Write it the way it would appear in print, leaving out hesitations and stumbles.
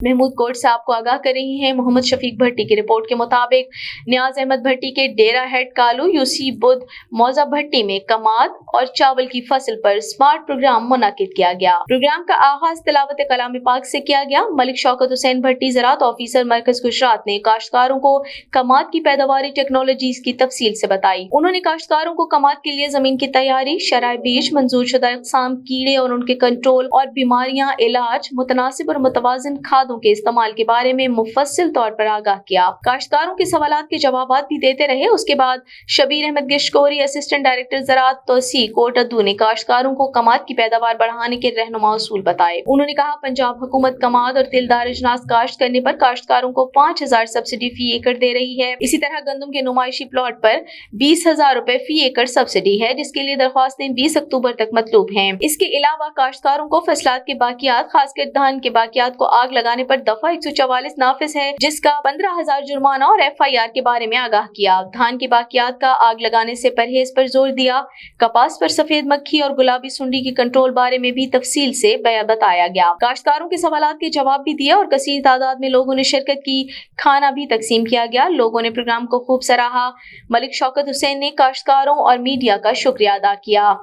Mahmood coat से आपको आगाह कर रही हैं मोहम्मद शफीक भट्टी की रिपोर्ट के मुताबिक नियाज अहमद भट्टी के डेरा हेड कालू यूसी बुध मौजा भट्टी में कमाद और चावल की फसल पर स्मार्ट प्रोग्राम मुनाकिद किया गया। प्रोग्राम का आगाज तिलावत कलाम पाक से किया गया। मलिक शौकत हुसैन भट्टी ज़राअत ऑफिसर मरकज गुजरात ने काश्तकारों को कमाद की पैदावारी टेक्नोलॉजीज की तफसील से बताई। उन्होंने काश्तकारों को कमाद के लिए जमीन की तैयारी, शराय बीज, मंजूर शुदा इक़साम, कीड़े और उनके कंट्रोल और बीमारियां, इलाज, मुतनासिब और मुतवाज़िन खादों के इस्तेमाल के बारे में मुफस्सिल तौर पर आगाह किया। काश्तकारों के सवालात के जवाब भी देते रहे। उसके बाद शबीर अहमद गिशकोरी, असिस्टेंट डायरेक्टर ज़राअत तोसी कोट अद्दू ने काश्तकारों को कमाद की पैदावार बढ़ाने के रहनुमा उसूल बताए। उन्होंने कहा, पंजाब हुकूमत कमाद और तिलदार अजनास काश्त करने पर काश्तकारों को 5,000 सब्सिडी फी एकड़ दे रही है। इसी तरह गंदम के नुमाइशी प्लॉट पर 20,000 रुपए फी एकड़ सब्सिडी है, जिसके लिए दरख्वास्तें 20 अक्टूबर तक मतलूब हैं। इसके अलावा काश्तकारों को फसलात के बाकियात, खासकर धान के बाकियात को आग लगाने पर दफा 144 नाफिज है, जिसका 15,000 जुर्माना और FIR के बारे में आगाह किया। धान के बाकियात का आग लगाने से परहेज पर जोर दिया। कपास पर सफेद मक्खी और गुलाबी सुंडी के कंट्रोल बारे में भी तफसील से बताया गया। काश्तकारों के सवालात के जवाब भी दिए और कसीर तादाद में लोगों ने शिरकत की। खाना भी तकसीम किया गया। लोगों ने प्रोग्राम को खूब सराहा। मलिक शौकत हुसैन ने काश्तकारों और मीडिया का शुक्रिया अदा किया।